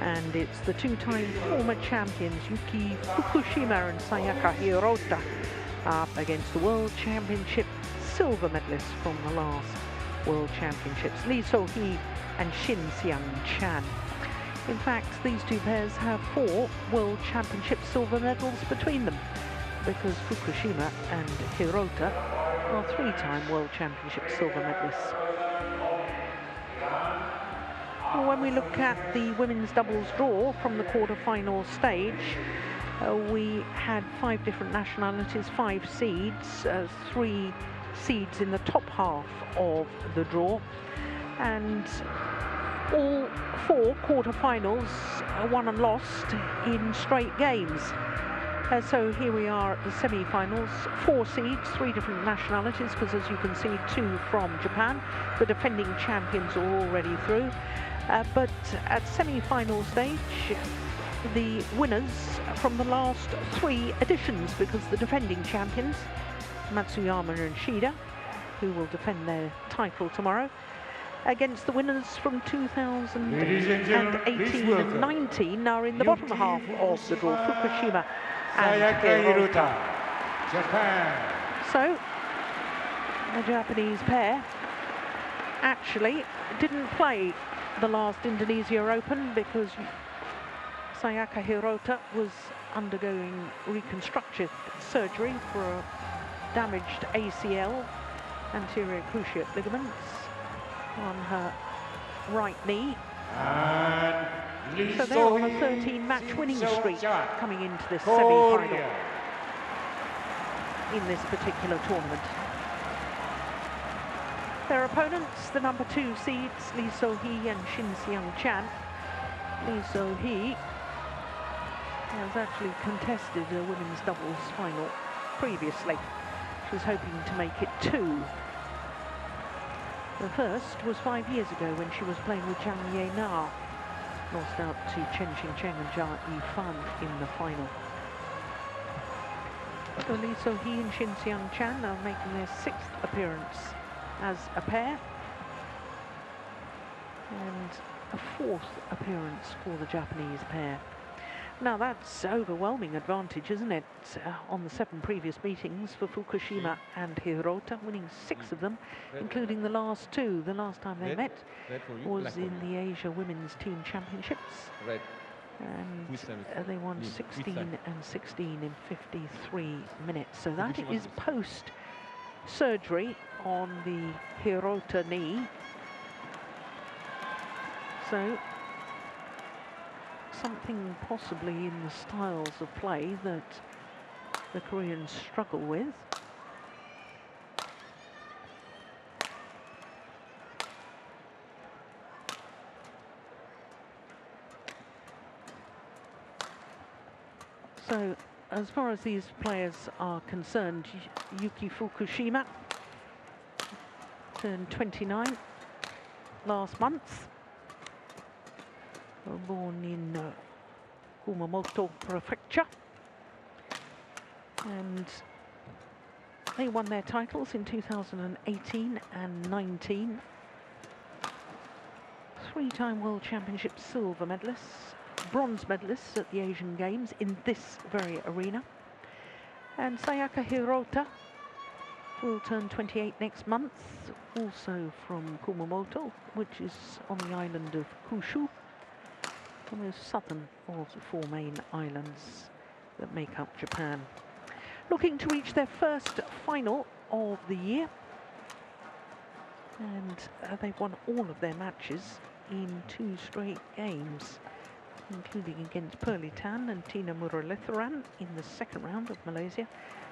And it's the two-time former champions Yuki Fukushima and Sayaka Hirota up against the World Championship silver medalists from the last World Championships, Lee So-hee and Shin Chan. In fact, these two pairs have 4 World Championship silver medals between them, because Fukushima and Hirota are 3-time World Championship silver medalists. When we look at the women's doubles draw from the quarter-final stage, we had 5 different nationalities, 5 seeds, 3 seeds in the top half of the draw, and all 4 quarter-finals won and lost in straight games. So here we are at the semi-finals, 4 seeds, 3 different nationalities, because as you can see, 2 from Japan. The defending champions are already through. But at semi-final stage, the winners from the last 3 editions, because the defending champions, Matsuyama and Shida, who will defend their title tomorrow, against the winners from 2018 and 19 are in the bottom half of the draw, Fukushima and Hirota. Japan. So, the Japanese pair actually didn't play the last Indonesia Open because Sayaka Hirota was undergoing reconstructive surgery for a damaged ACL, anterior cruciate ligaments, on her right knee. So they're on a 13-match winning streak coming into this semi-final in this particular tournament. Their opponents, the number 2 seeds, Lee So-hee and Shin Chan. Lee So-hee has actually contested a women's doubles final previously. She was hoping to make it 2. The first was 5 years ago when she was playing with Zhang Ye-na. Lost out to Chen Qingcheng and Jia Yifan in the final. So Lee So-hee and Shin Chan are making their 6th appearance as a pair, and a 4th appearance for the Japanese pair. Now that's overwhelming advantage, isn't it, on the 7 previous meetings for Fukushima and Hirota, winning 6 of them, including the last 2. The last time they met was in the Asia Women's Team Championships, and they won 16 and 16 in 53 minutes. So that is post-surgery on the Hirota knee. So something possibly in the styles of play that the Koreans struggle with. So as far as these players are concerned, Yuki Fukushima turned 29 last month. Born in Kumamoto Prefecture, and they won their titles in 2018 and 19. 3-time World Championship silver medalists, bronze medalists at the Asian Games in this very arena. And Sayaka Hirota will turn 28 next month, also from Kumamoto, which is on the island of Kyushu, the most southern of the 4 main islands that make up Japan. Looking to reach their first final of the year, and they've won all of their matches in 2 straight games, including against Pearly Tan and Tina Muralitharan in the 2nd round of Malaysia,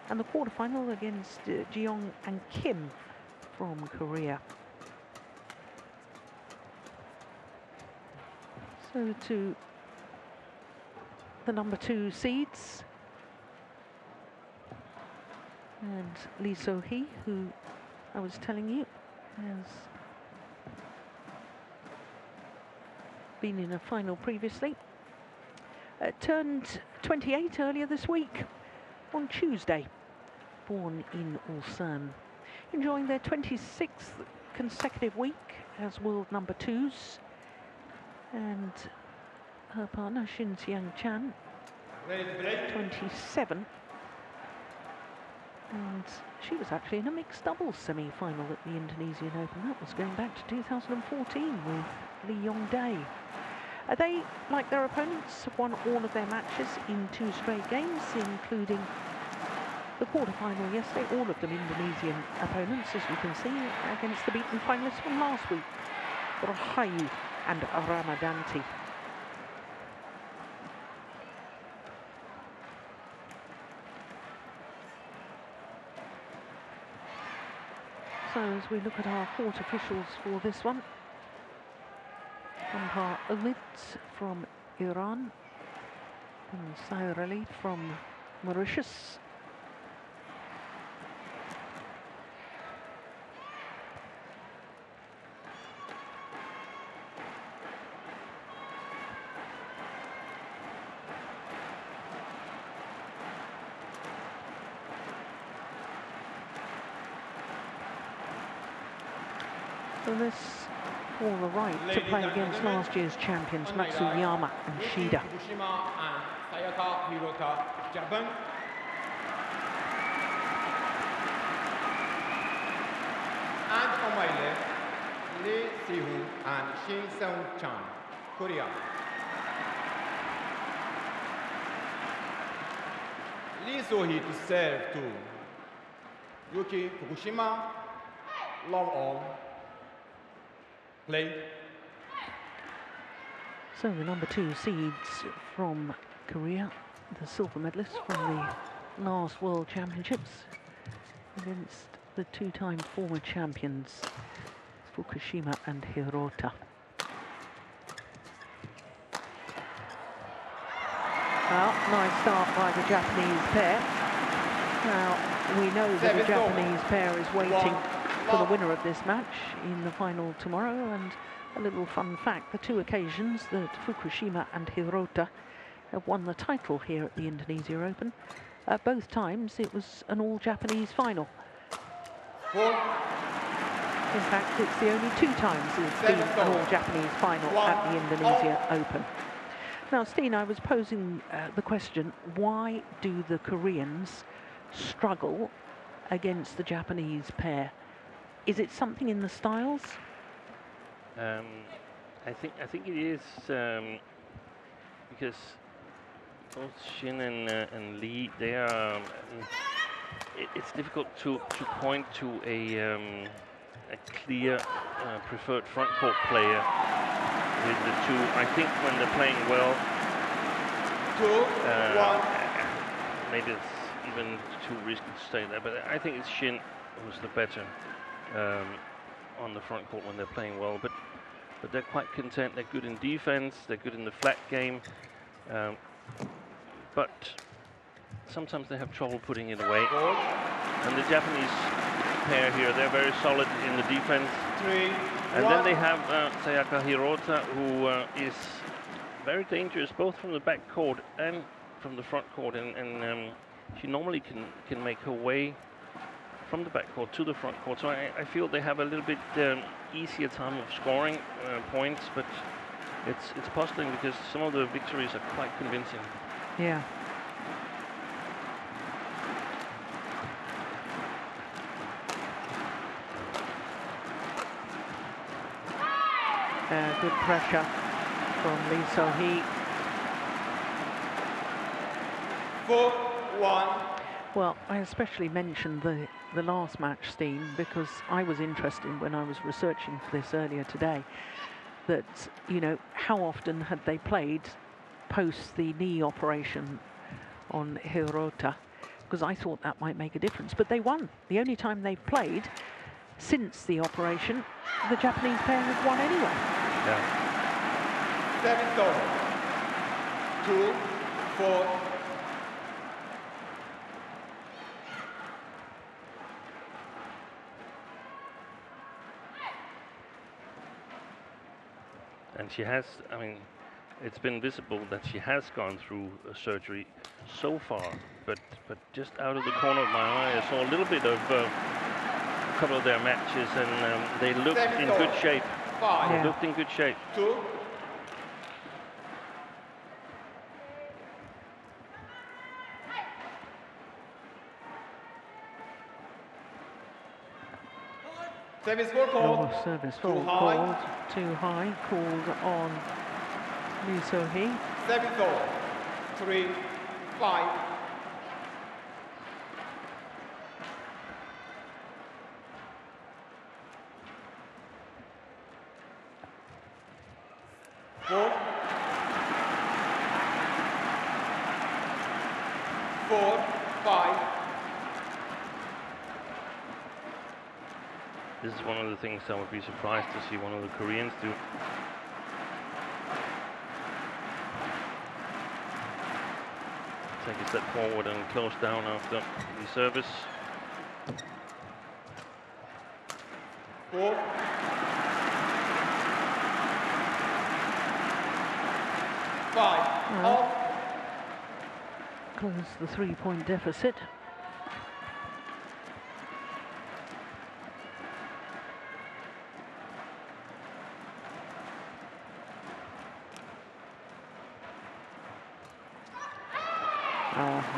and the quarterfinal against Jeong and Kim from Korea. So to the number 2 seeds, and Lee So-hee, who I was telling you has been in a final previously, turned 28 earlier this week on Tuesday, born in Ulsan, enjoying their 26th consecutive week as world number 2s, and her partner, Shin Chan, 27. And she was actually in a mixed doubles semi-final at the Indonesian Open. That was going back to 2014 with Lee Yong-dae. They, like their opponents, have won all of their matches in 2 straight games, including the quarter-final yesterday, all of them Indonesian opponents, as you can see, against the beaten finalists from last week, Rahayu and Ramadanti. So as we look at our court officials for this one, umpire Umid from Iran and Sair Ali from Mauritius. So this for the right to play against last year's champions Matsuyama and Shida. Fukushima and Hirota, Japan. And on my left, Lee Si-hoon and Shin Seung-chan, Korea. Lee So-hee to serve to Yuki Fukushima, love all. Play. So the number 2 seeds from Korea, the silver medalists from the last World Championships, against the 2-time former champions Fukushima and Hirota. Well, nice start by the Japanese pair. Now, we know that the Japanese pair is waiting for the winner of this match in the final tomorrow, and a little fun fact, the 2 occasions that Fukushima and Hirota have won the title here at the Indonesia Open, both times it was an all-Japanese final. In fact, it's the only 2 times it's been an all-Japanese final at the Indonesia Open. Now, Steen, I was posing the question, why do the Koreans struggle against the Japanese pair? Is it something in the styles? I think it is because both Shin and Lee, they are. It's difficult to point to a clear preferred front court player with the 2. I think when they're playing well, 2-1. maybe it's even too risky to say that, but I think it's Shin who's the better on the front court when they're playing well, but they're quite content. They're good in defense, they're good in the flat game, but sometimes they have trouble putting it away. And the Japanese pair here, they're very solid in the defense. 3-1. And then they have Sayaka Hirota, who is very dangerous both from the back court and from the front court, and she normally can make her way from the back court to the front court. So I feel they have a little bit easier time of scoring points, but it's puzzling because some of the victories are quite convincing. Yeah. Good pressure from Lee So-hee. 4-1. Well, I especially mentioned the last match, Steen, because I was interested when I was researching for this earlier today, that, you know, how often had they played post the knee operation on Hirota, because I thought that might make a difference. But they won. The only time they've played since the operation, the Japanese pair have won anyway. Yeah. 7-4. And she has, I mean, it's been visible that she has gone through a surgery so far, but just out of the corner of my eye, I saw a little bit of a couple of their matches, and they looked in good shape. Five. They looked in good shape. 2. Service fault called. Oh, service fault called. Too high. Called on Lee So-hee. Service fault. 3-5. Four. 4-5. This is one of the things I would be surprised to see one of the Koreans do. Take a step forward and close down after the service. 4. 5. Off. Close the 3-point deficit.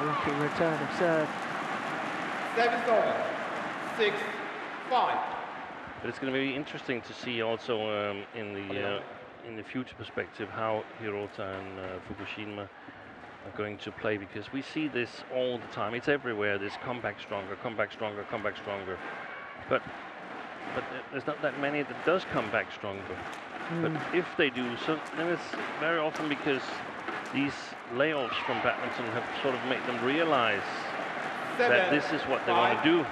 Lucky return of serve. 7-7. 6-5. But it's going to be interesting to see also in the future perspective how Hirota and Fukushima are going to play, because we see this all the time. It's everywhere. This come back stronger, come back stronger, come back stronger. But there's not that many that does come back stronger. But if they do, so then it's very often because these layoffs from badminton have sort of made them realize that this is what they want to do,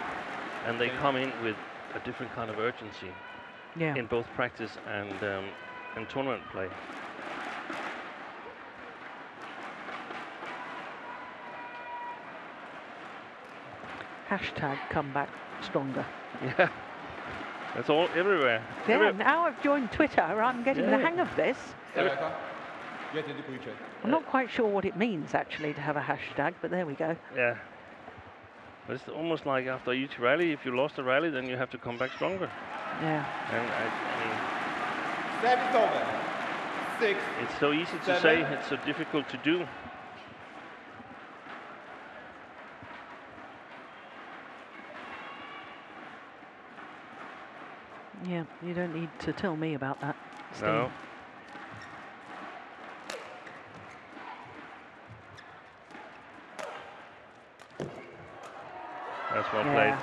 and they come in with a different kind of urgency in both practice and tournament play. Hashtag come back stronger. Yeah, that's all everywhere. Yeah, now I've joined Twitter, I'm getting the hang of this. I'm not quite sure what it means actually to have a hashtag, but there we go. Yeah. But it's almost like after each rally, if you lost a rally, then you have to come back stronger. Yeah. And I Service over. 6. it's so easy to say, it's so difficult to do. Yeah, you don't need to tell me about that, Steve. No. That's well played.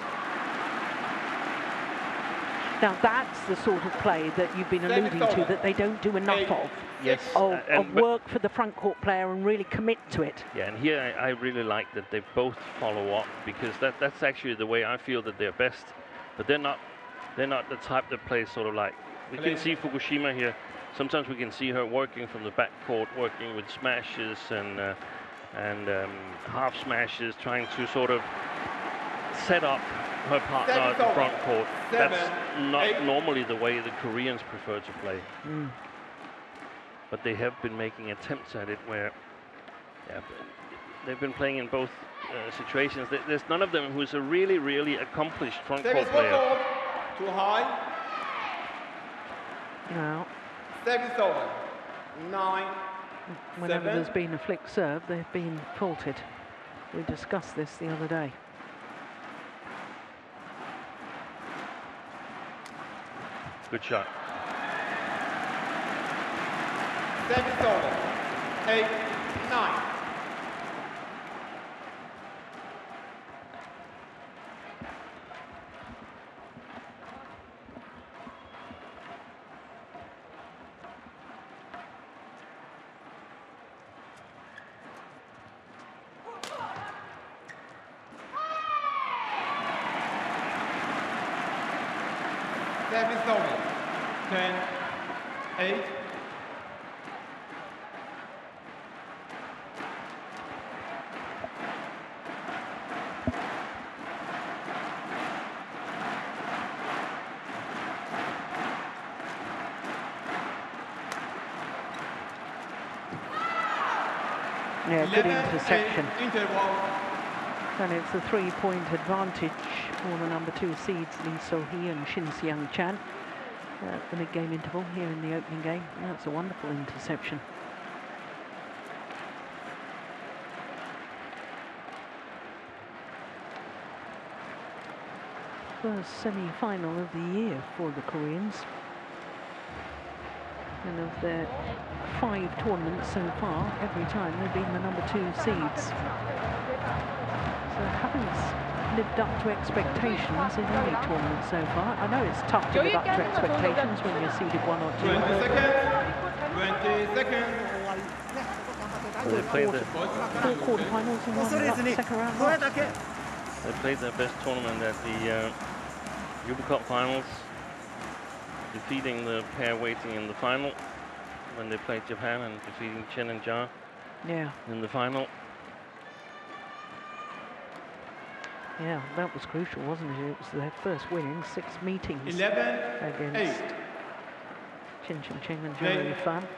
Now that's the sort of play that you've been alluding to, that they don't do enough of. Yes. Of work for the front court player and really commit to it. Yeah, and here I really like that they both follow up, because that's actually the way I feel that they're best. But they're not the type that plays sort of like, we can see Fukushima here. Sometimes we can see her working from the back court, working with smashes and half smashes, trying to sort of set up her partner at the front court. That's not normally the way the Koreans prefer to play. But they have been making attempts at it where they've been playing in both situations. There's none of them who's a really, really accomplished front court player. Too high. Now, 7-7. 9. whenever 7. there's been a flick serve, they've been faulted. We discussed this the other day. Good shot. 7-7. 8. 9. Service over. 10, 8. Yeah, good interception. Interval. And it's a 3-point advantage for the number 2 seeds, Lee So-hee and Shin Seung-chan, at the mid-game interval here in the opening game. That's a wonderful interception. first semi-final of the year for the Koreans. And of their 5 tournaments so far, every time they've been the #2 seeds. So haven't lived up to expectations in any tournament so far. I know it's tough to live up to expectations when you're seeded 1 or 2. 20 seconds. 20 seconds. Well, they played the 4 quarterfinals and 1 second round loss. They played their best tournament at the Uber Cup finals, defeating the pair waiting in the final when they played Japan and defeating Shin and Ja in the final. Yeah, that was crucial, wasn't it? It was their first win in 6 meetings 11, against 8. Shin Ching and Jeremy Fan.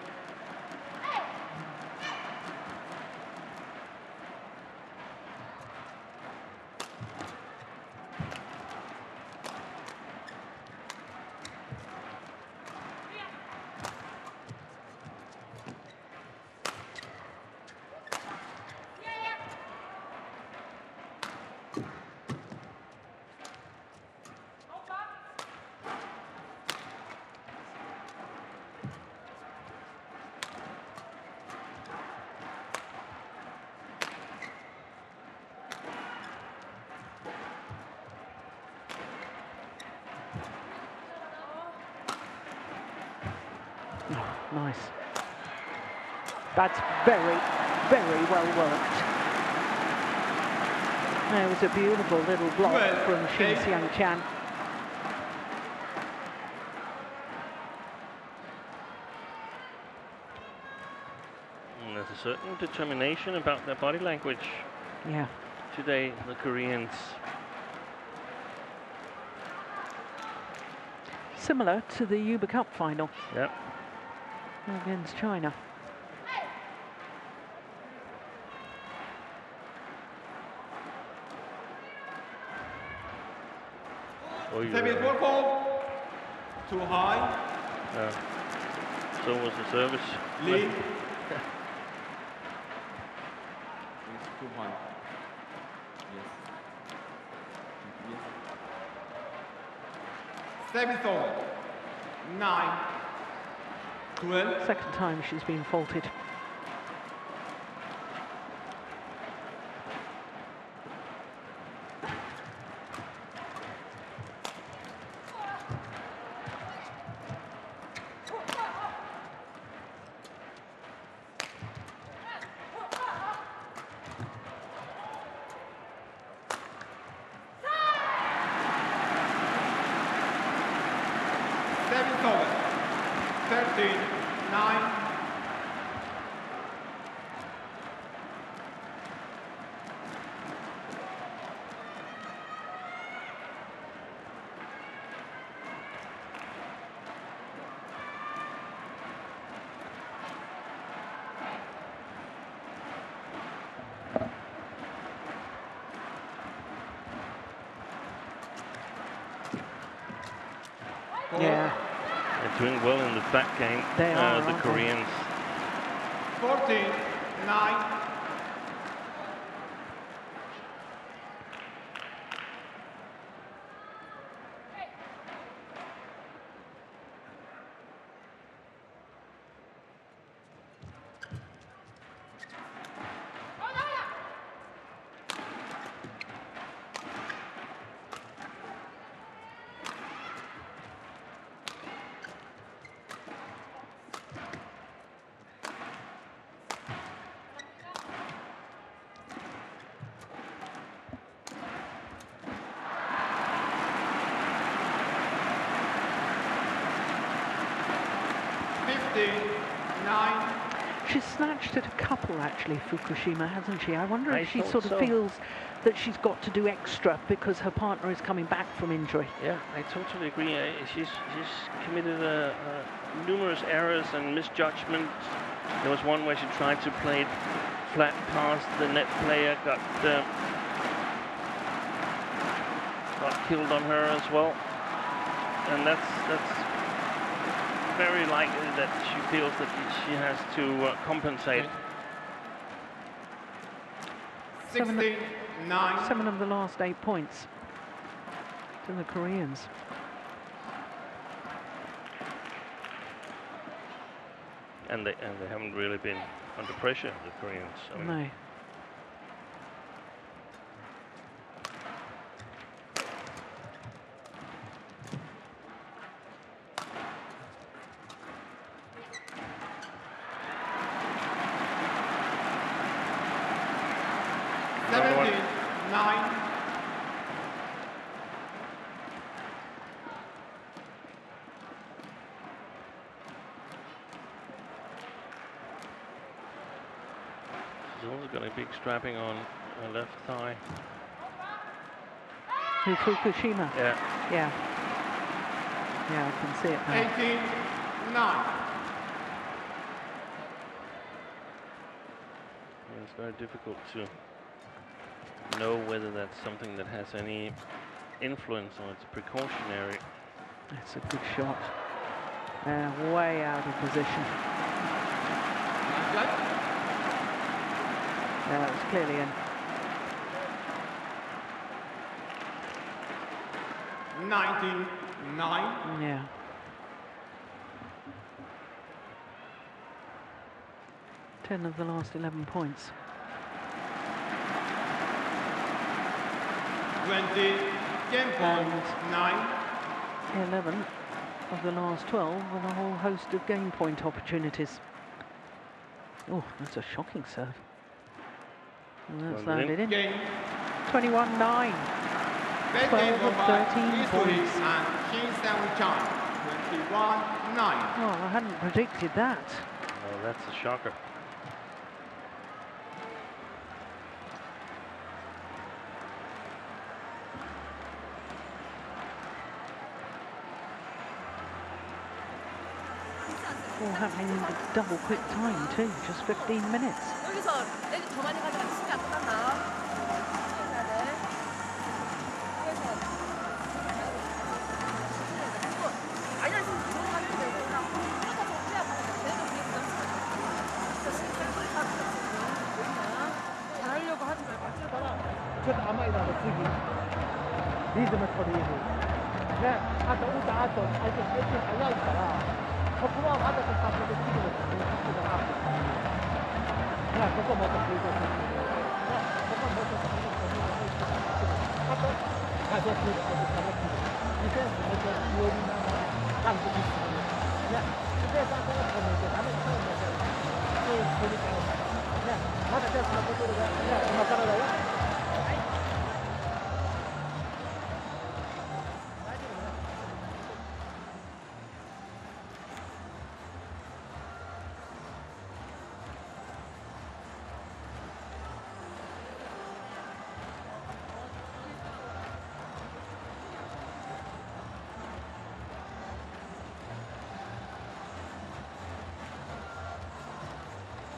Nice. That's very, very well worked. There was a beautiful little block from Shin Seung-chan. And there's a certain determination about their body language. Yeah. Today, the Koreans. Similar to the Uber Cup final. Yep. Against China. Service ball call. Too high. So was the service. Lead. It's too high. Yes. Service over. 9. 12. Second time she's been faulted. Service over. 13. 9. Yeah. They're doing well in the back game, They are, the aren't they? Koreans. 14. 9. She's snatched at a couple, actually, Fukushima, hasn't she? I wonder if she thought sort of so. feels that she's got to do extra because her partner is coming back from injury. Yeah, I totally agree. She's committed numerous errors and misjudgments. There was one where she tried to play it flat past the net player, got killed on her as well, and that's very likely that she feels that she has to compensate. 16. 9. 7 of the last 8 points. to the Koreans. And they haven't really been under pressure, the Koreans. I mean, No. He's also got a big strapping on her left thigh. Who, Fukushima? Yeah. Yeah. Yeah, I can see it now. 18-9. It's very difficult to know whether that's something that has any influence or it's precautionary. That's a good shot. Way out of position. Yeah, it's clearly in. 19-9. Yeah. Ten of the last 11 points. 20, game point, 9. 11 of the last 12 with a whole host of game point opportunities. Oh, that's a shocking serve. And that's landed in. 21-9. 12 of 13 points. And Shin 21-9. Oh, I hadn't predicted that. Oh, that's a shocker. All happening in double quick time too, just 15 minutes. 여기서 레드 더 많이 가져가면 힘이 안 끝났나? 잘하려고 하지 말고 그 남아있다고 쓰기 리듬을 처리해서 네, 아까 우다 아까 알게 깨끗이 달려있잖아 거꾸로 맞아서 잡고도 지금은 잡고도 하고 그냥 그거 먹고 들고 그거 먹고 아까 가서 들고 잡았고 이제 그래서 6월이나 한국이 있으면 그냥 그때 가서 보면 이제 남의 처음 먹어요 보니까 그냥 맞아 됐어 그냥 엄마 따라가요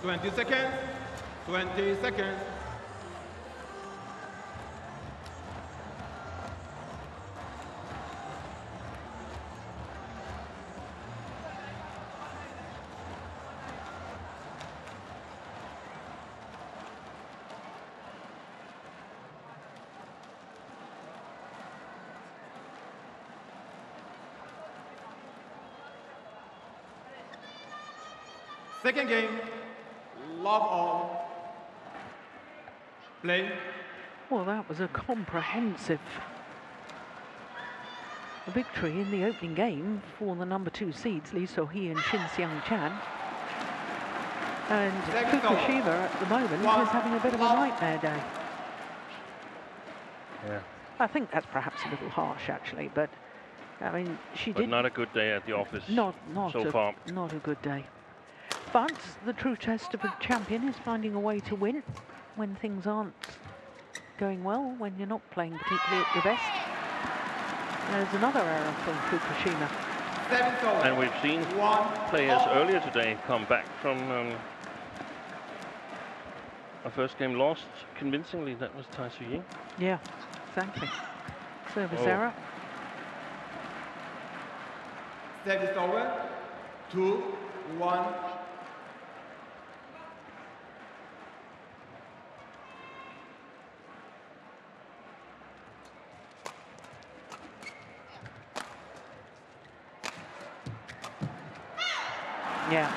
20 seconds. 20 seconds. Second game, love all. Play. Well, that was a comprehensive victory in the opening game for the number 2 seeds, Lee So-hee and Shin Seung-chan. And Fukushima at the moment is having a bit of a nightmare day. Yeah. I think that's perhaps a little harsh, actually, but I mean, she But did not a good day at the office not so far. Not a good day. But the true test of a champion is finding a way to win when things aren't going well, when you're not playing particularly at your best. There's another error from Fukushima. And we've seen players earlier today come back from a first game lost convincingly. That was Tai Su-ying. Yeah, exactly. Service error. Service over. 2-1. Yeah.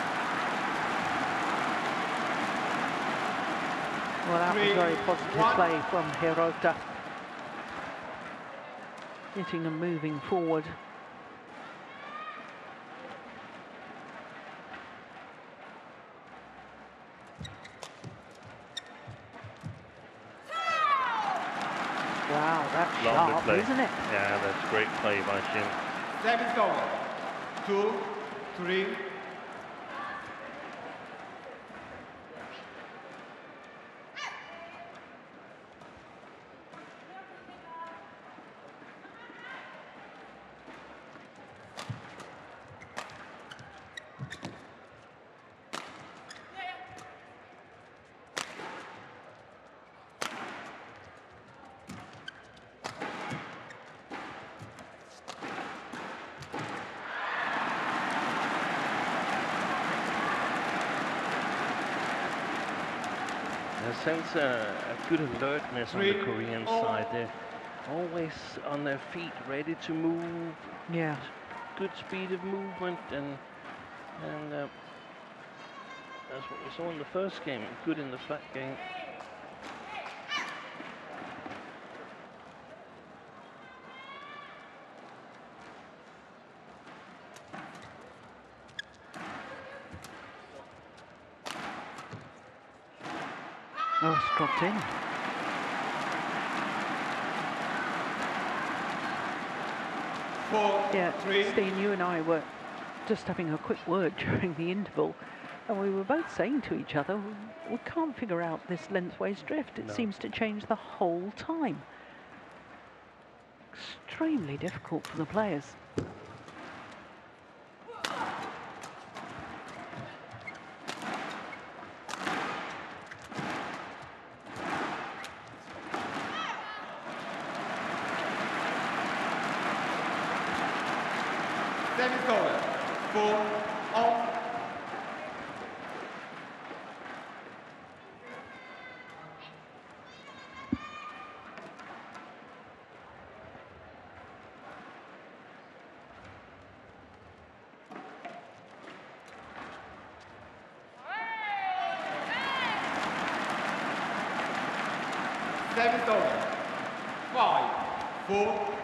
Well, that was very positive play from Hirota. Getting them moving forward. Wow, that's sharp, isn't it? Yeah, that's great play by Shin. Service over. 2, 3. I sense a good alertness on the Korean side. They're always on their feet, ready to move. Yeah. Good speed of movement, and that's what we saw in the first game. Good in the flat game. Oh, it's dropped in. 4, Yeah, 3. Steen, you and I were just having a quick word during the interval, and we were both saying to each other, we can't figure out this lengthways drift. It seems to change the whole time. Extremely difficult for the players. Service over. 4, on. Service over. 5, 4.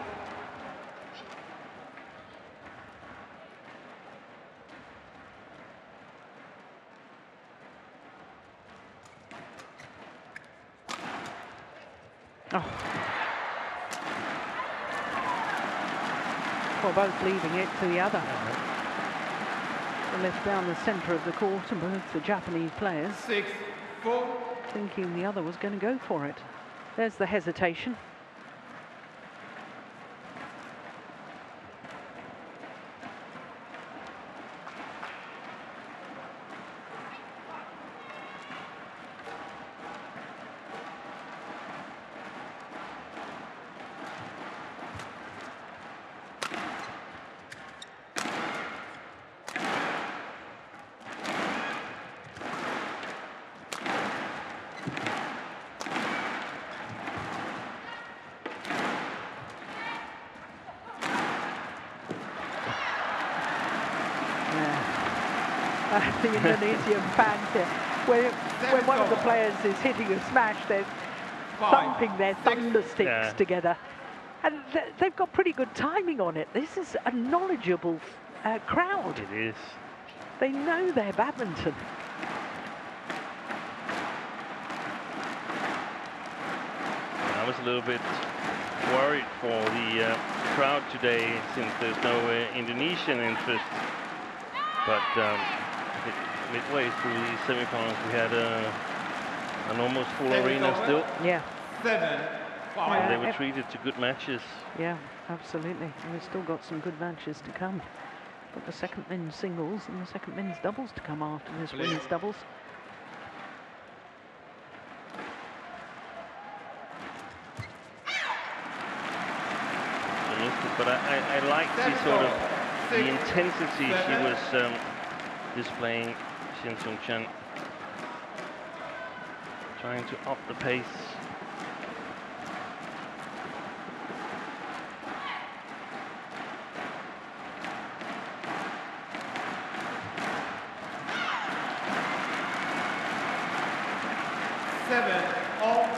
Oh. Well, both leaving it to the other. The left down the centre of the court, and both the Japanese players 6, 4. thinking the other was going to go for it. There's the hesitation. The Indonesian fans here. When one of the players is hitting a smash, they're thumping their thunder sticks together. And they've got pretty good timing on it. This is a knowledgeable crowd. It is. They know their badminton. I was a little bit worried for the crowd today, since there's no Indonesian interest. But midway through the semifinals, we had an almost full arena still. Yeah. 7, 5. And they were treated to good matches. Yeah, absolutely. And we've still got some good matches to come. Got the second men's singles and the second men's doubles to come after this women's doubles. But I like the sort of the intensity she was displaying, Shin Seung-chan, trying to up the pace. 7-all.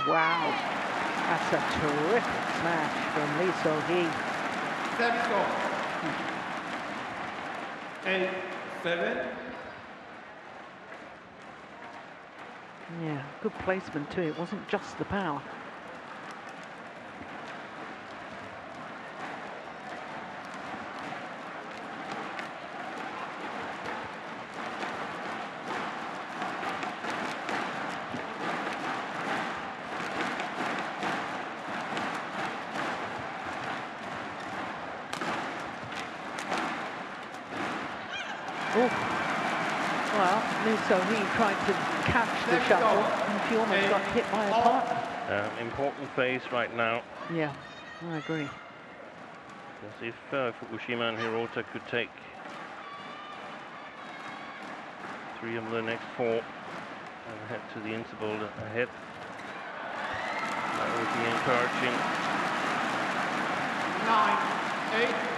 Wow, that's a terrific smash from Lee So-hee. 7-all. 8-7. Yeah, good placement too. It wasn't just the power. Well, Lee So-hee tried to catch the shuttle and she almost got hit by a partner. Important phase right now. Yeah, I agree. Because if Fukushima and Hirota could take 3 of the next 4 and head to the interval ahead, that would be encouraging. 9-8.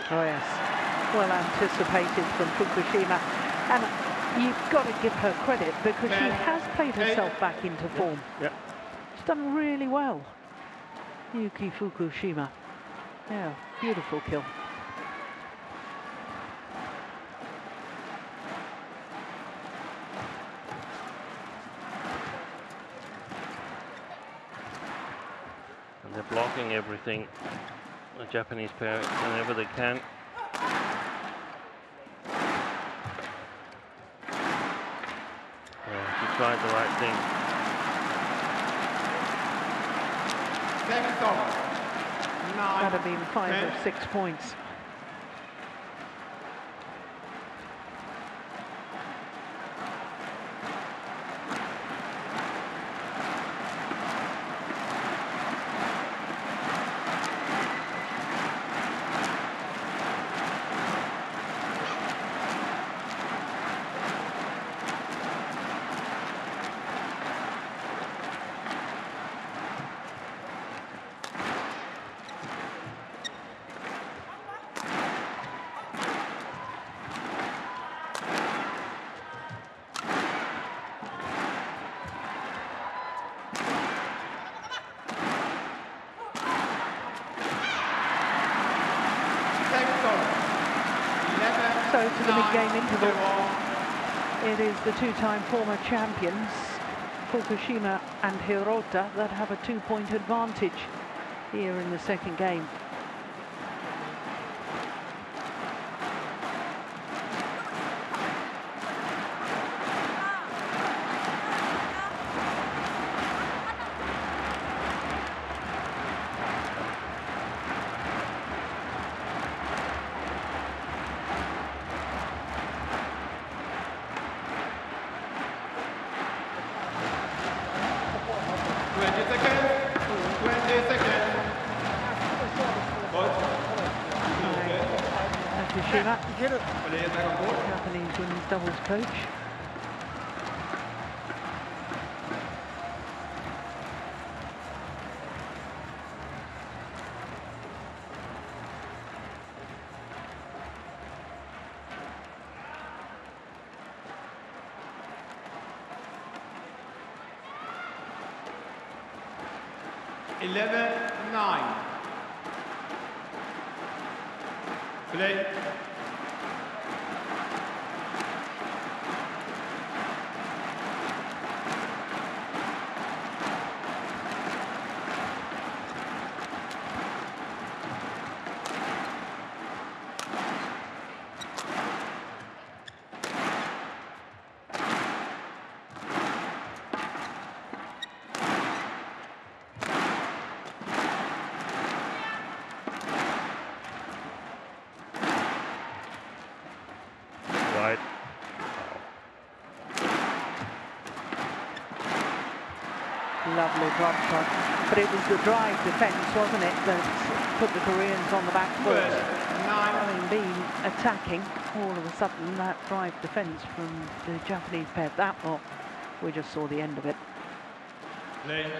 Oh yes, well anticipated from Fukushima, and you've got to give her credit because she has played herself back into form. Yeah. She's done really well, Yuki Fukushima. Yeah, beautiful kill. And they're blocking everything, the Japanese pair, whenever they can. Yeah, she tried the right thing. 7-all. 9. That'd have been 5 or 6 points. So to the mid-game interval, it is the 2-time former champions, Fukushima and Hirota, that have a 2-point advantage here in the second game. Japanese women's doubles coach. Play. lovely drop shot. But it was the drive defence, wasn't it, that put the Koreans on the back foot. Having been attacking, all of a sudden that drive defence from the Japanese pair, that lot, we just saw the end of it. Lane.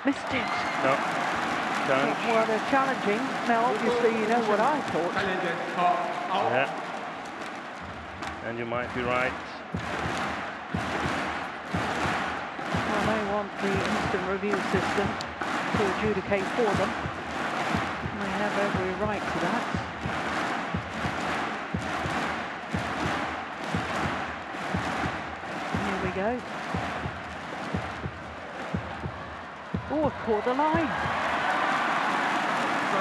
Missed it. No. Challenge. Well, they're challenging. Now, obviously, you know what I thought. Yeah. And you might be right. Well, they want the instant review system to adjudicate for them. They have every right to that. Here we go. Oh, it caught the line.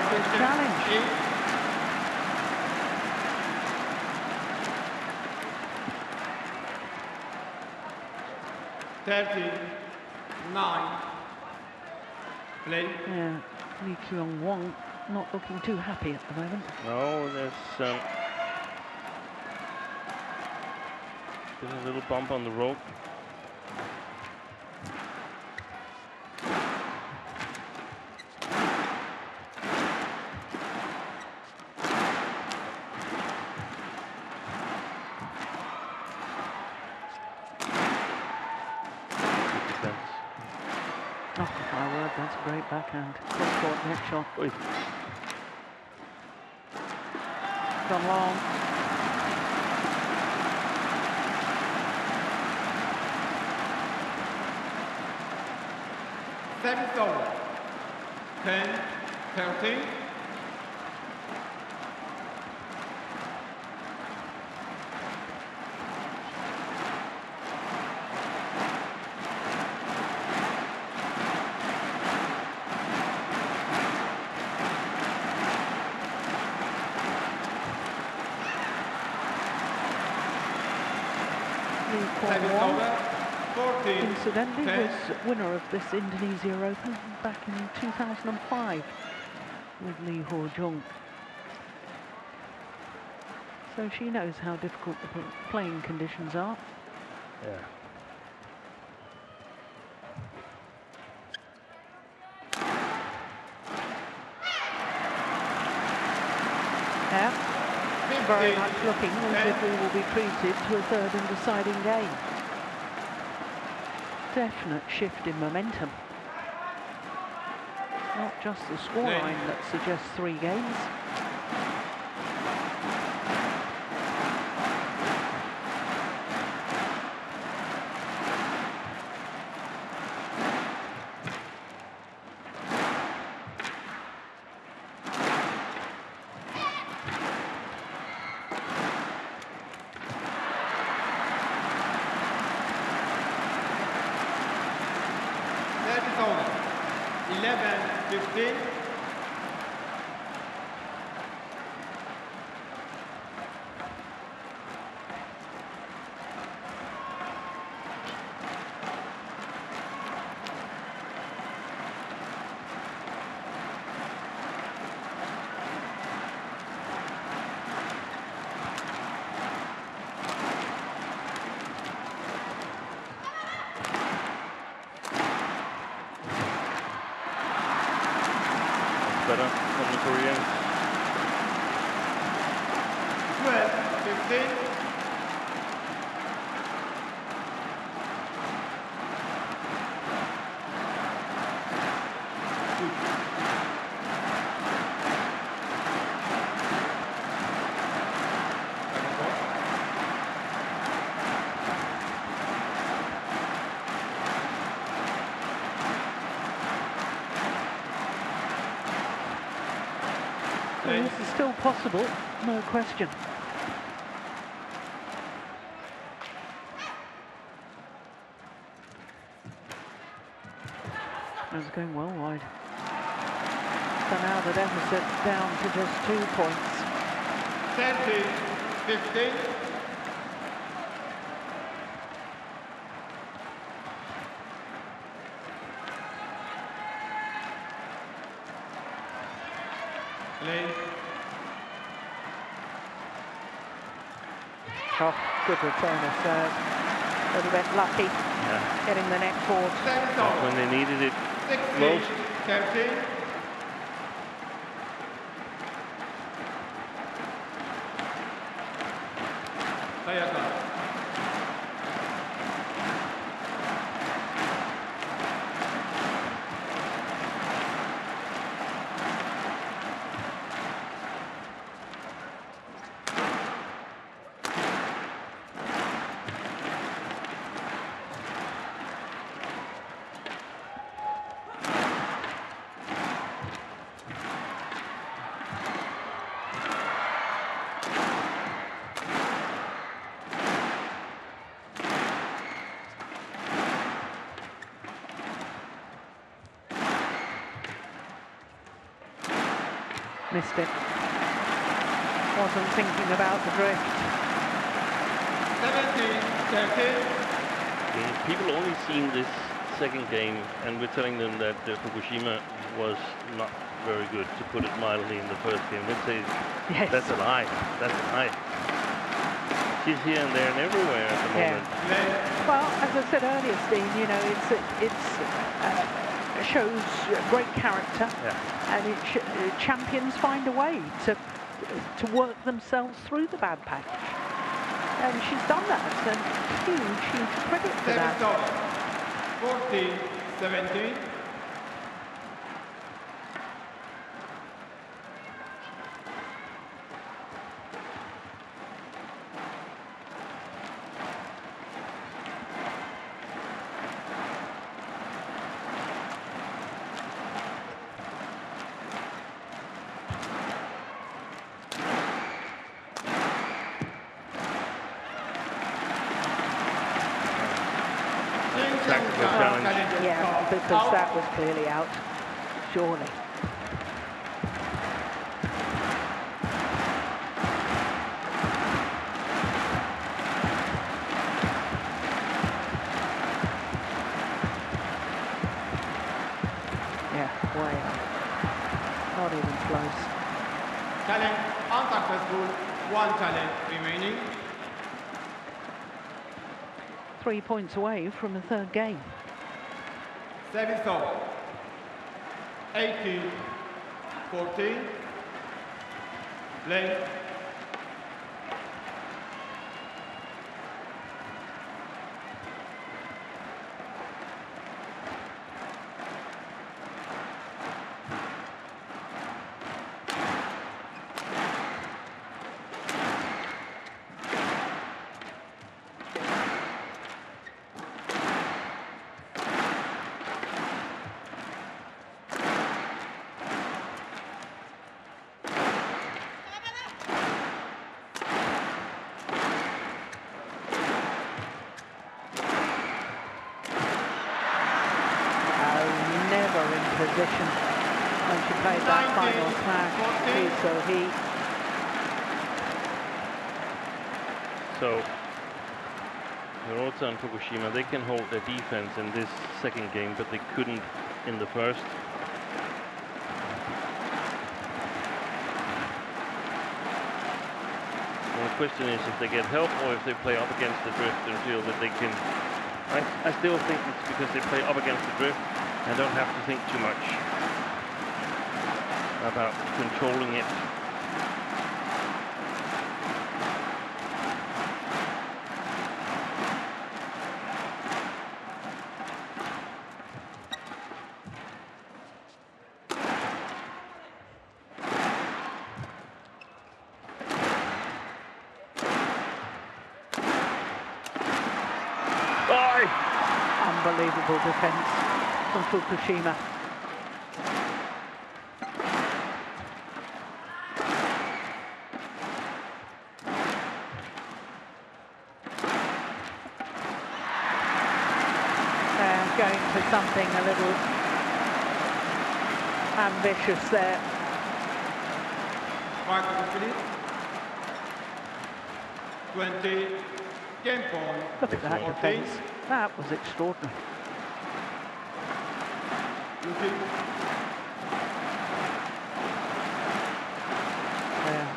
Good challenge. 39. Play. Yeah, Lee Kyung-won not looking too happy at the moment. No, there's been a little bump on the rope. Oh, my word, that's a great backhand. Cross-court net shot. Oy. Gone long. Service over. 10-13. Incidentally, was winner of this Indonesia Open back in 2005 with Lee Ho-jung. So she knows how difficult the playing conditions are. Yeah. Yeah, very much looking as if we will be treated to a third and deciding game. Definite shift in momentum. Not just the scoreline that suggests 3 games. Service over. 11-15. Better from the Koreans. 12-15. Well, this is still possible, no question. That's going well wide. So now the deficit down to just 2 points. 30-15. Lane. Oh, good return of serve. A little bit lucky, getting the net forward. That's when they needed it most. 13. Sayaka. Missed it. Wasn't thinking about the drift. 17-13. People only seen this second game, and we're telling them that Fukushima was not very good, to put it mildly, in the first game. Let's say that's a lie. That's a lie. She's here and there and everywhere at the moment. Well, as I said earlier, Steen, you know, it shows great character, and champions find a way to work themselves through the bad patch, and she's done that, and huge credit for that. 14-17. Yeah, because that was clearly out, surely. Yeah, way out. Not even close. Challenge unsuccessful. 1 challenge remaining. 3 points away from the third game. Service off. 18-14. Lane. Position when she played that final smash. So Hirota and Fukushima, they can hold their defense in this second game, but they couldn't in the first. And the question is if they get help or if they play up against the drift and feel that they can. I still think it's because they play up against the drift and don't have to think too much about controlling it. Unbelievable defense from Fukushima. Going for something a little ambitious there. Back to finish. 20. Game point. Look at that 14. defence. That was extraordinary. Looking. Yeah.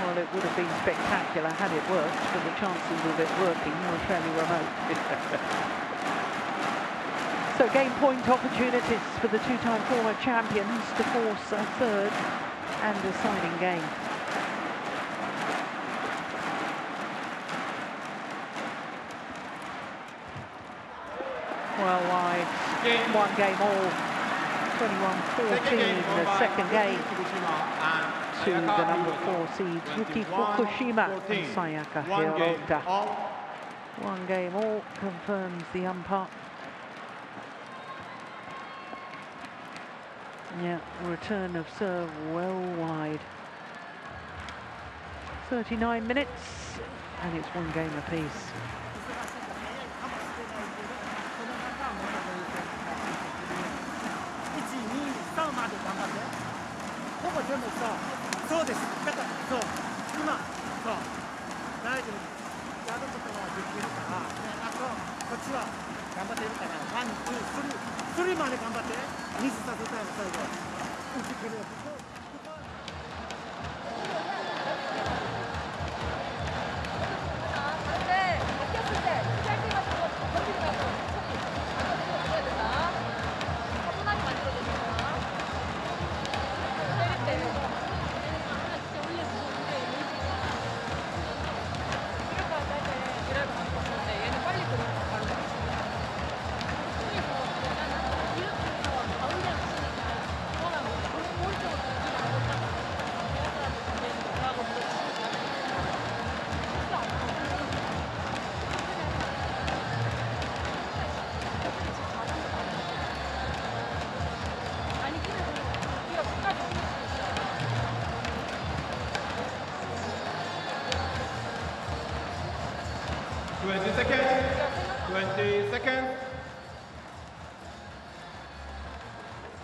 Well, it would have been spectacular had it worked, but the chances of it working were fairly remote. So game point opportunities for the two-time former champions to force a third and deciding game. Well wide, one game all, 21-14, the second game to the number 4 seeds, Fukushima and Sayaka Hirota. One game all confirms the umpire. Yeah, return of serve well wide. 39 minutes, and it's one game apiece.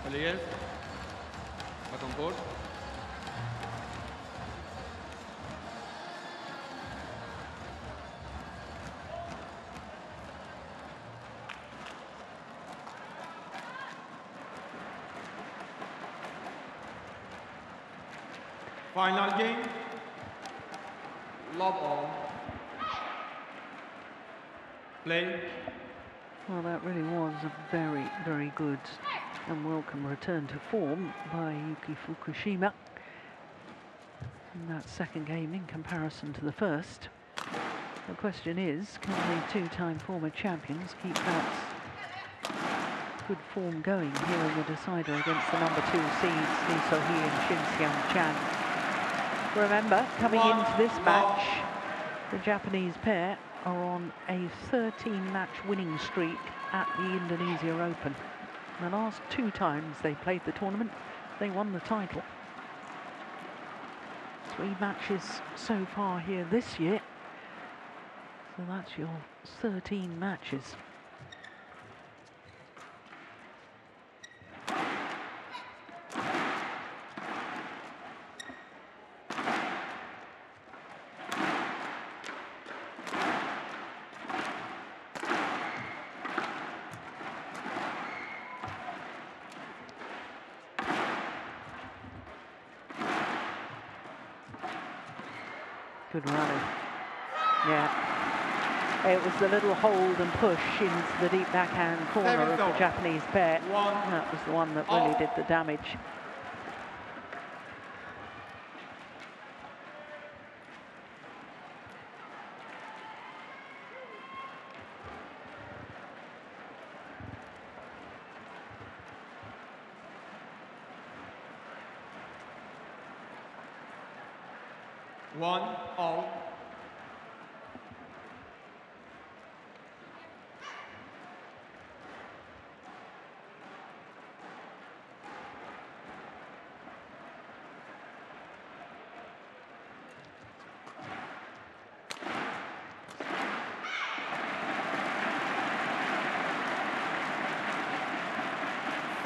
Players, back on board. Final game. Love on. Play. Well, that really was a very, very good and welcome return to form by Yuki Fukushima in that second game in comparison to the first. The question is, can the two-time former champions keep that good form going here in the decider against the number 2 seeds, Lee So-hee and Shin Chan. Remember, coming into this match, the Japanese pair are on a 13-match winning streak at the Indonesia Open. The last 2 times they played the tournament, they won the title. 3 matches so far here this year. So that's your 13 matches. Good rally. Yeah. It was the little hold and push into the deep backhand corner of the Japanese pair. That was the one that really did the damage. One all.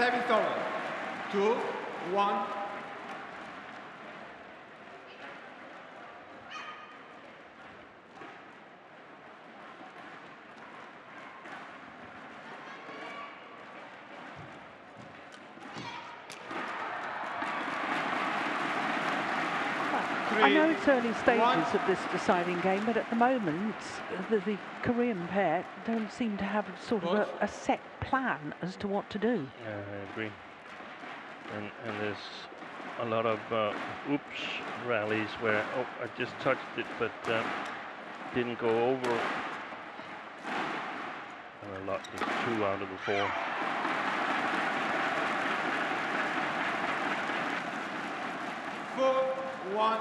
Service over. 2-1. I know it's early stages of this deciding game, but at the moment, the Korean pair don't seem to have sort of a set plan as to what to do. Yeah, I agree. And there's a lot of oops rallies where, oh, I just touched it, but didn't go over. And a lot is 2 out of the 4. One.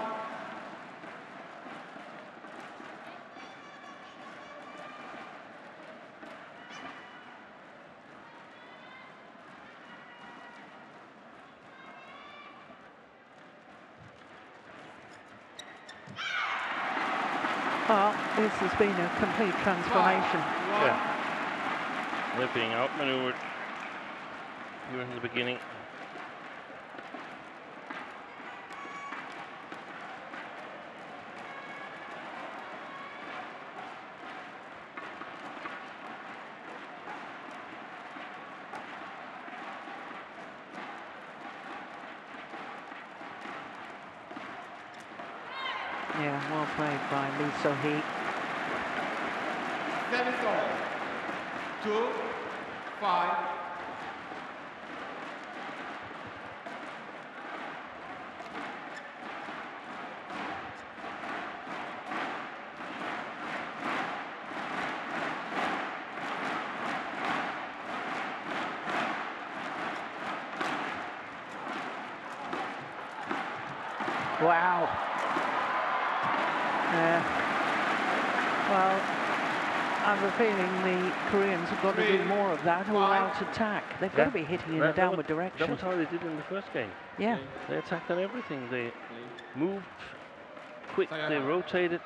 Well, this has been a complete transformation. Yeah. They're being outmaneuvered here in the beginning. Yeah, well played by Lee So-hee. Service over. 2-5. Wow. Well, I have a feeling the Koreans have got to do more of that all out attack. They've got to be hitting in a downward direction. That was how they did in the first game. Yeah. They attacked on everything. They moved quick, they rotated.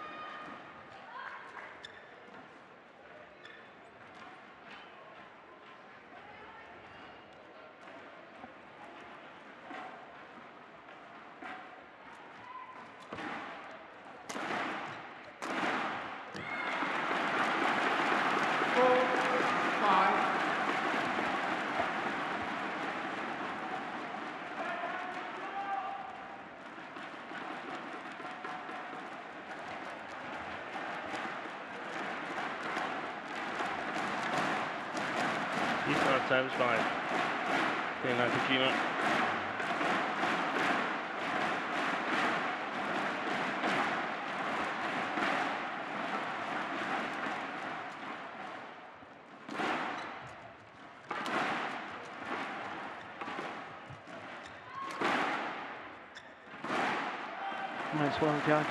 He's not satisfied. Okay, Nakajima. That's well judged.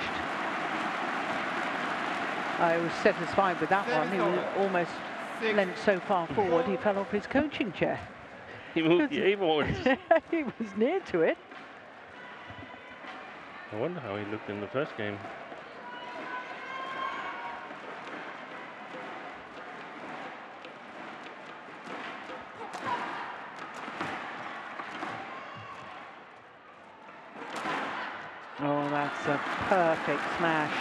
I was satisfied with that one. He was almost leant so far forward he fell off his coaching chair. He moved the A-boards. He was near to it. I wonder how he looked in the first game. Oh, that's a perfect smash.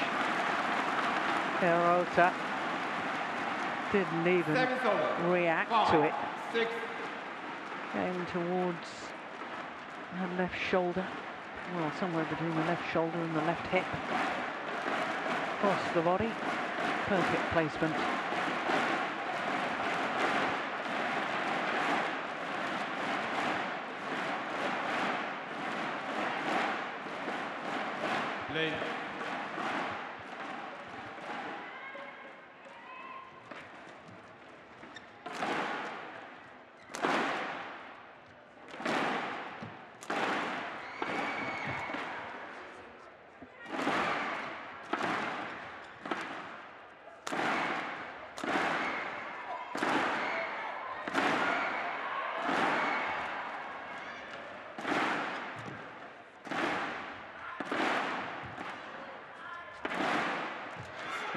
Hirota didn't even react to it. Going towards the left shoulder. Well, somewhere between the left shoulder and the left hip. Across the body. Perfect placement. Lane.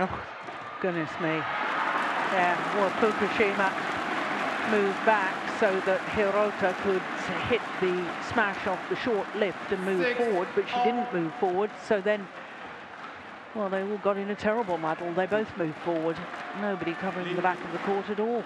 Oh, goodness me. Yeah, well, Fukushima moved back so that Hirota could hit the smash off the short lift and move forward, but she didn't move forward. So then, well, they all got in a terrible muddle. They both moved forward. Nobody covering the back of the court at all.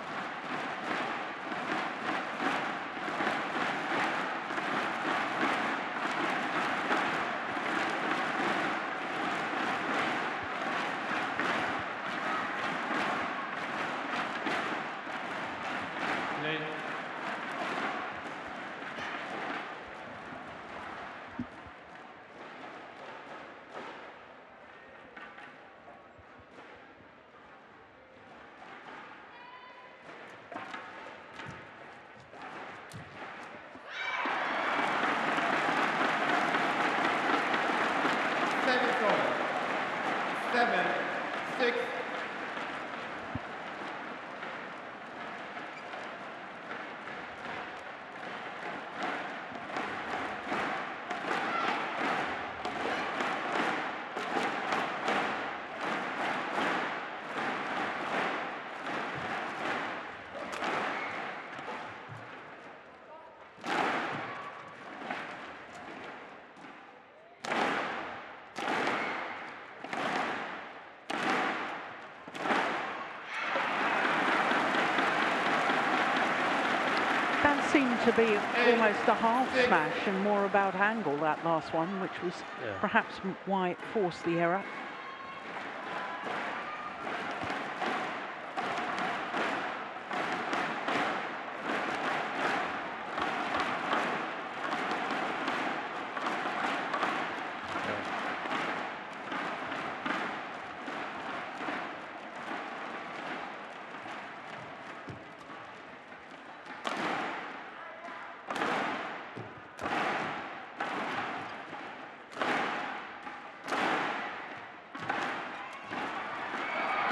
Seemed to be almost a half smash and more about angle, that last one, which was perhaps why it forced the error.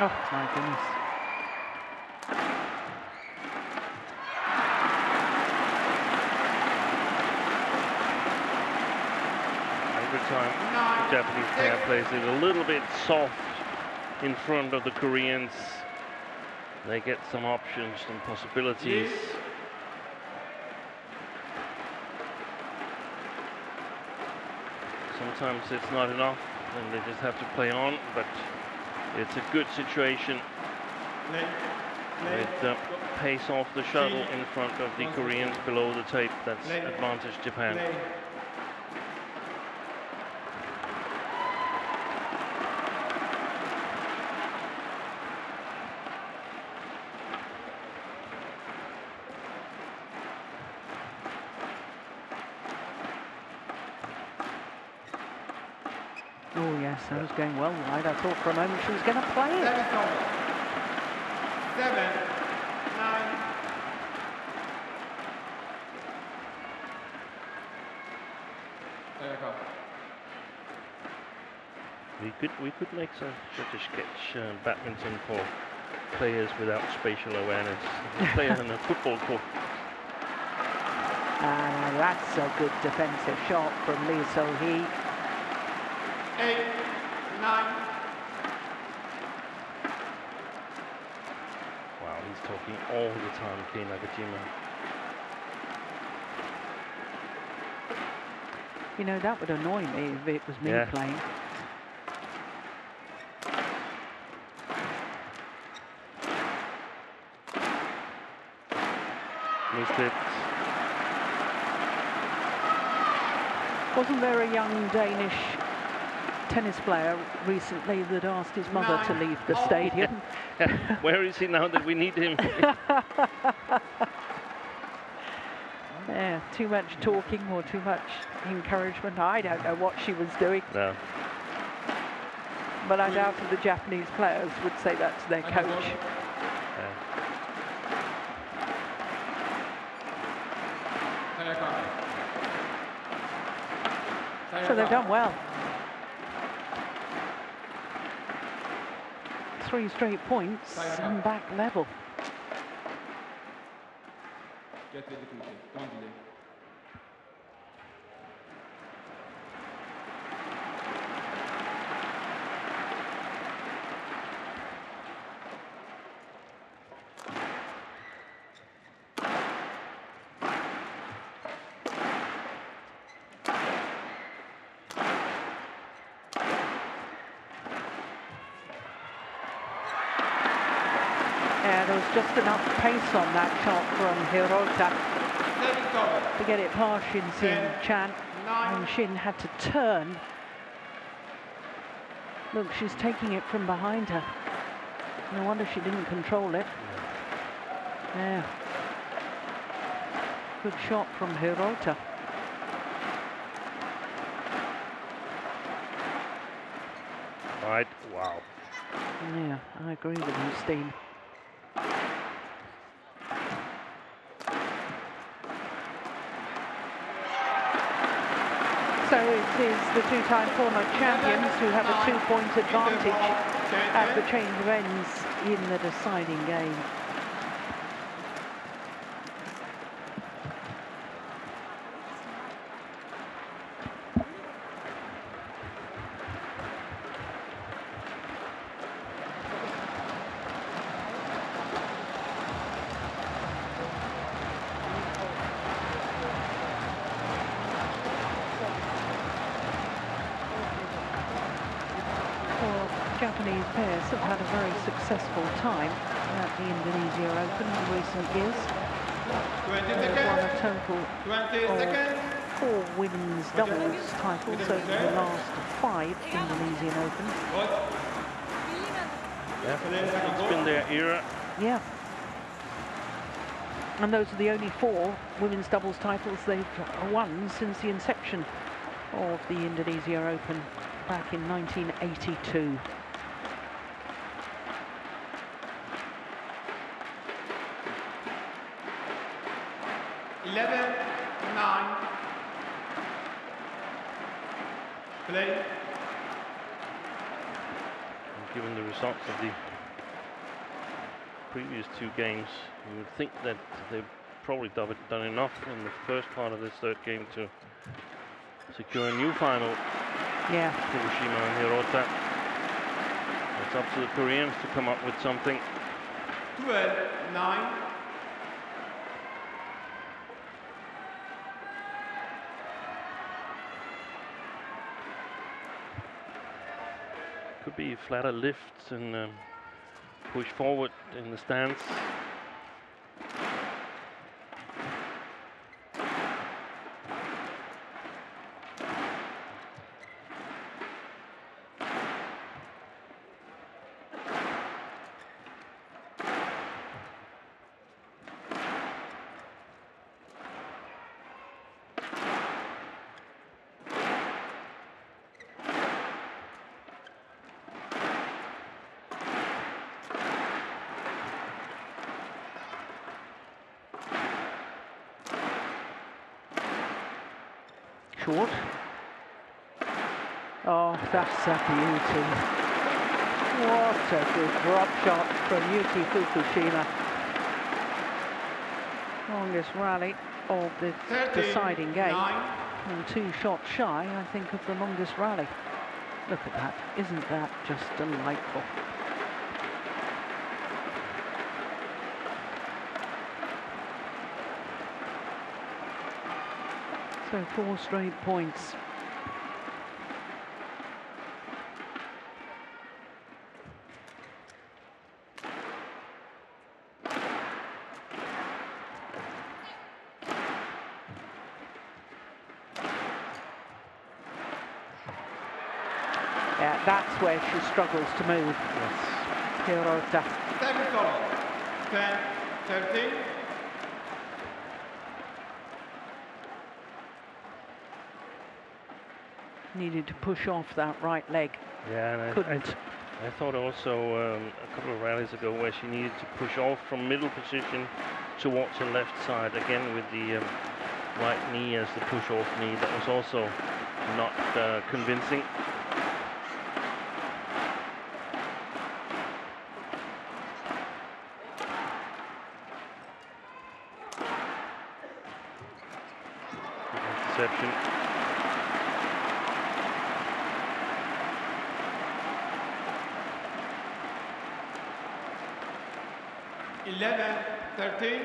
Oh, my goodness. Every time the Japanese player plays it a little bit soft in front of the Koreans, they get some options, some possibilities. Sometimes it's not enough, and they just have to play on, but it's a good situation with pace off the shuttle in front of the Koreans below the tape. That's advantage Japan. Oh yes, that was going well wide. I thought for a moment she was going to play it. 7-9. We could make such a sketch badminton for players without spatial awareness. Play on a football court. That's a good defensive shot from Lee So-hee. 8-9. Wow, he's talking all the time, Kei Nakajima. You know, that would annoy me if it was me playing. Missed it. Wasn't there a young Danish tennis player recently that asked his mother to leave the stadium? Where is he now that we need him? Yeah, too much talking or too much encouragement. I don't know what she was doing. No. But I doubt if the Japanese players would say that to their coach. So they've done well. 3 straight points and back level. Get ready, don't delay. there was just enough pace on that shot from Hirota to get it past Shin Chan, and Shin had to turn. Look, she's taking it from behind her. No wonder she didn't control it. Yeah. Good shot from Hirota. Right, wow. Yeah, I agree with you, Steen. So it is the two-time former champions who have a 2-point advantage at the change of ends in the deciding game. Japanese pairs have had a very successful time at the Indonesia Open in recent years. They've won a total of 4 women's doubles titles over the last 5 Indonesian Opens. Yeah, it's been their era. Yeah. And those are the only 4 women's doubles titles they've won since the inception of the Indonesia Open back in 1982. Play. Given the results of the previous 2 games, you would think that they've probably done enough in the first part of this 3rd game to secure a new final. Yeah. Fukushima and Hirota. It's up to the Koreans to come up with something. 12-9. Could be flatter lifts and push forward in the stance. Short. Oh, that's a beauty. What a good drop shot from Yuki Fukushima. Longest rally of the deciding game. And 2 shots shy, I think, of the longest rally. Look at that. Isn't that just delightful? So 4 straight points. Yeah, that's where she struggles to move. Yes. Hirota. 10-13. Needed to push off that right leg. Yeah, and Couldn't. I thought also a couple of rallies ago where she needed to push off from middle position towards the left side, again with the right knee as the push-off knee. That was also not convincing. Interception. 11-13.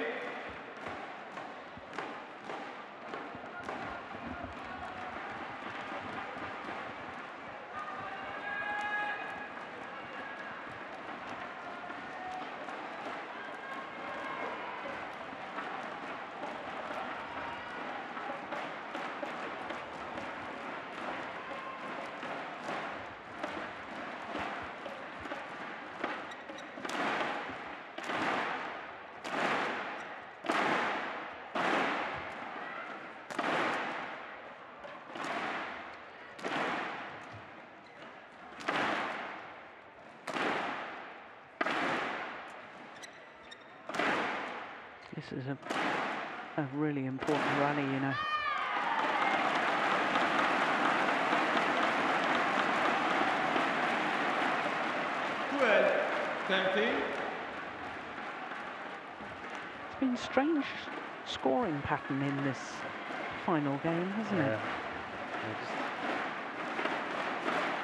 This is a really important rally, you know. It's been a strange scoring pattern in this final game, hasn't it?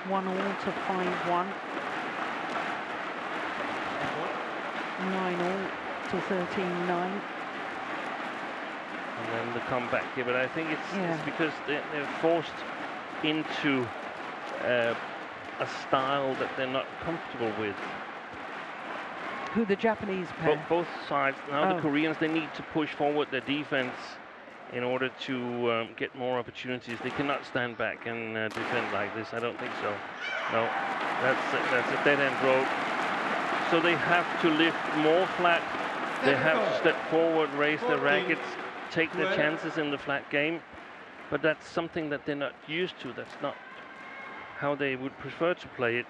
1-all to 5-1. 9-all to 13-9. And then the comeback here, but I think it's because they're forced into a style that they're not comfortable with. Who, the Japanese pair? Both sides. Now the Koreans, they need to push forward their defense in order to get more opportunities. They cannot stand back and defend like this. I don't think so. No, that's a dead-end road. So they have to lift more flat. They have to step forward, raise their rackets, take their chances in the flat game. But that's something that they're not used to. That's not how they would prefer to play it.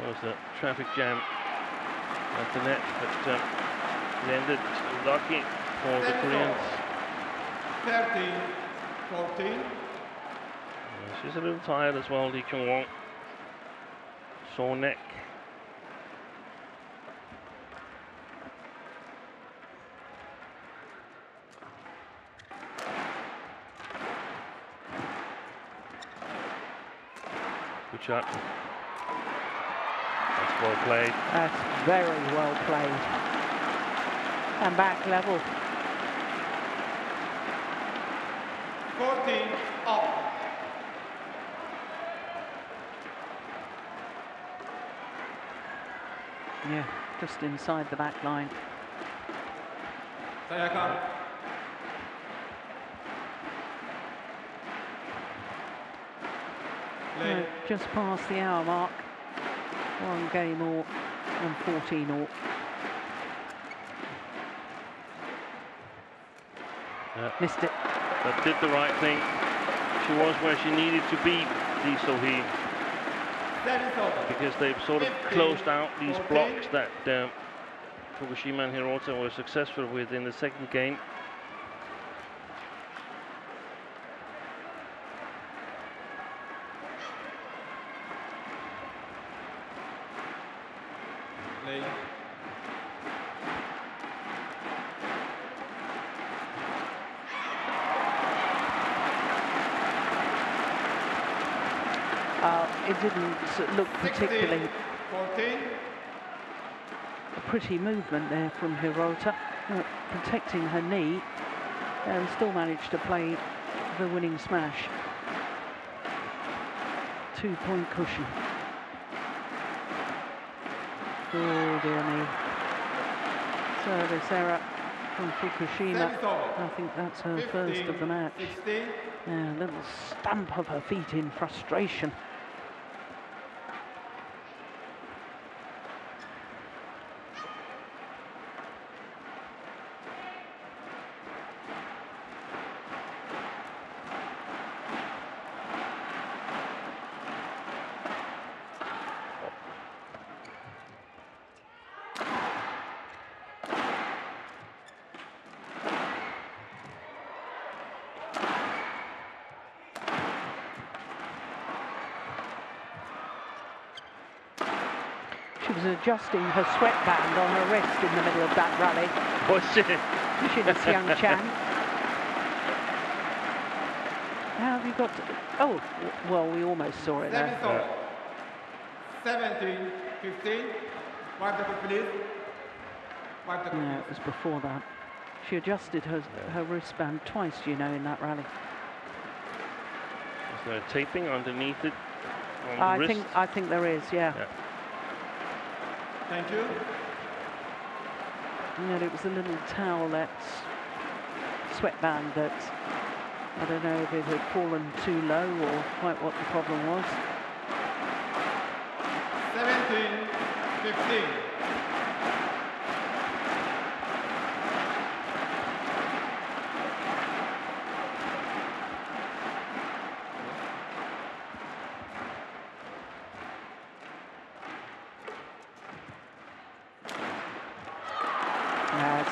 There was a traffic jam at the net, but it ended lucky for the Koreans. 13-14. She's a little tired as well, Lee Kyung-won. Sore neck. Good shot. That's well played. That's very well played. And back level. 14 up. Yeah, just inside the back line. Just past the hour mark. 1 game all and 14 all. Missed it. But did the right thing. She was where she needed to be, Lee So-hee, because they've sort of closed out these blocks that Fukushima and Hirota were successful with in the second game. It didn't look particularly a pretty movement there from Hirota, protecting her knee, and still managed to play the winning smash. 2-point cushion. Oh dear me. Service error from Fukushima. I think that's her first of the match. A little stamp of her feet in frustration. She was adjusting her sweatband on her wrist in the middle of that rally. Was she? Shin Chan. How have you got to... Oh, well, we almost saw it there. 17-15. 5 seconds, please. 5 seconds. No, it was before that. She adjusted her wristband twice, you know, in that rally. Is there taping underneath it? I think there is, yeah. Thank you. And it was a little towelette sweatband that I don't know if it had fallen too low or quite what the problem was. 17-15.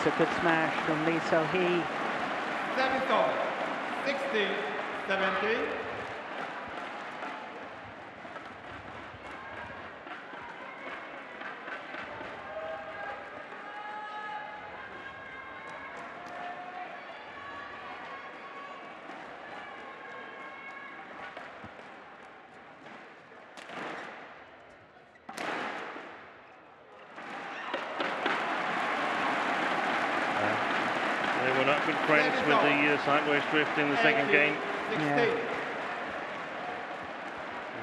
That's a good smash from Lee So-hee. Service over. 60-17. They were not good friends with the sideways drift in the second game. Yeah. If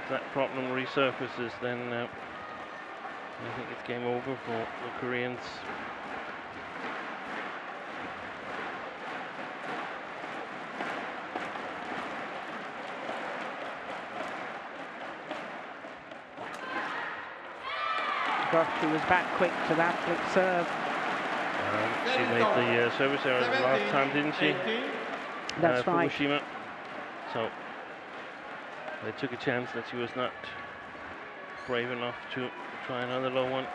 that problem resurfaces, then I think it's game over for the Koreans. Gosh, she was back quick to that flick serve. She made the service error the last time, didn't she? That's right. Fukushima. So they took a chance that she was not brave enough to try another low one.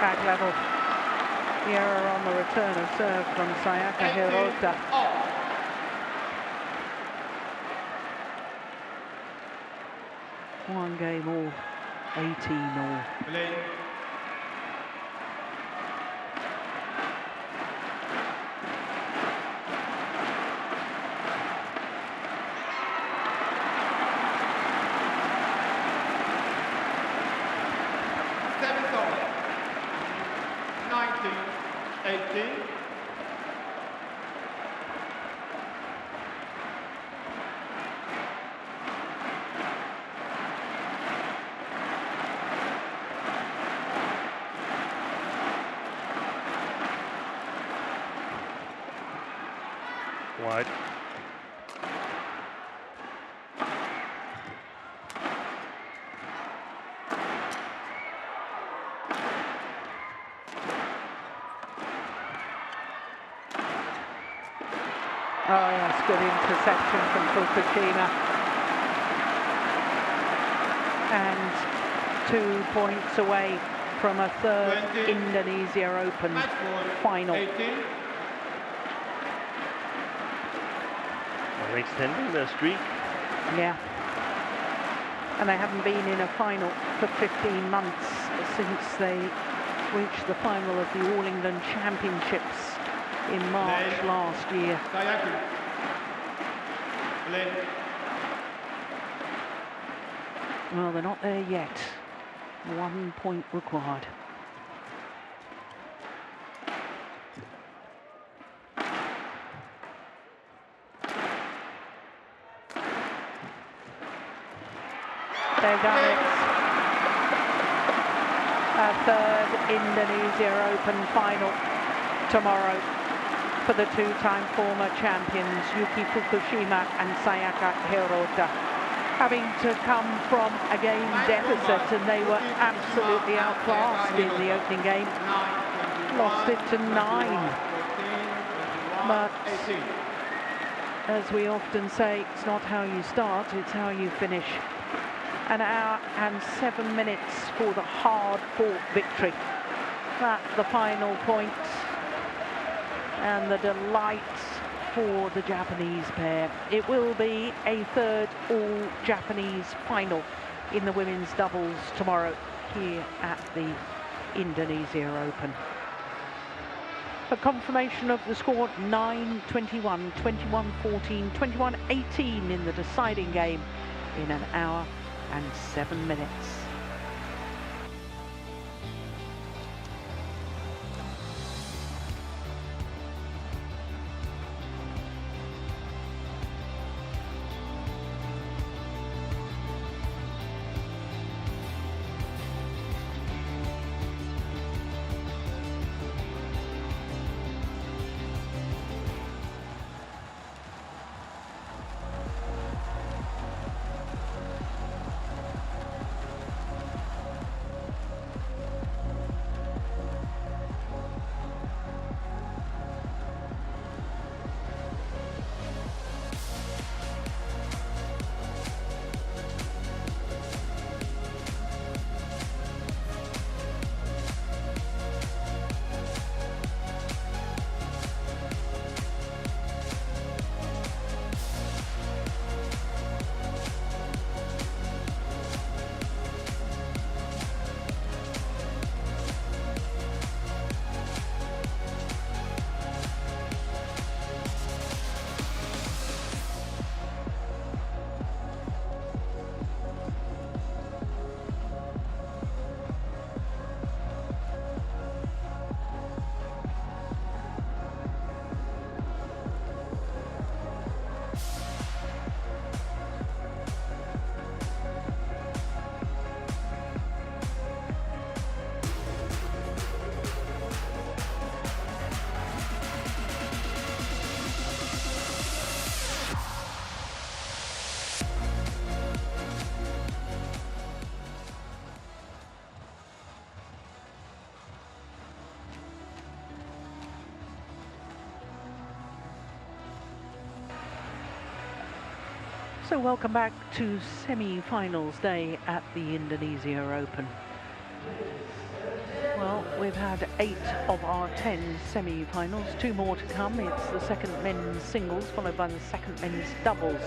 Back level. The error on the return of serve from Sayaka Hirota. One game all, 18 all. Play. Service over. 19-18. Wide. Oh yes, good interception from Fukushima. And 2 points away from a third 20. Indonesia Open Match ball. final. 18. They're extending their streak. Yeah. And they haven't been in a final for 15 months since they reached the final of the All England Championships in March Play. last year. Sayaka. Play. Well, they're not there yet. 1 point required. They've done it. A third Indonesia Open final tomorrow for the two-time former champions Yuki Fukushima and Sayaka Hirota, having to come from a game deficit, and they were absolutely outclassed in the opening game. Lost it to 9. But as we often say, it's not how you start, it's how you finish. An hour and 7 minutes for the hard-fought victory. That's the final point, and the delight for the Japanese pair. It will be a third all-Japanese final in the women's doubles tomorrow here at the Indonesia Open. A confirmation of the score: 9-21, 21-14, 21-18 in the deciding game in an hour and 7 minutes. So welcome back to semi-finals day at the Indonesia Open. Well, we've had 8 of our 10 semi-finals, 2 more to come. It's the second men's singles followed by the second men's doubles.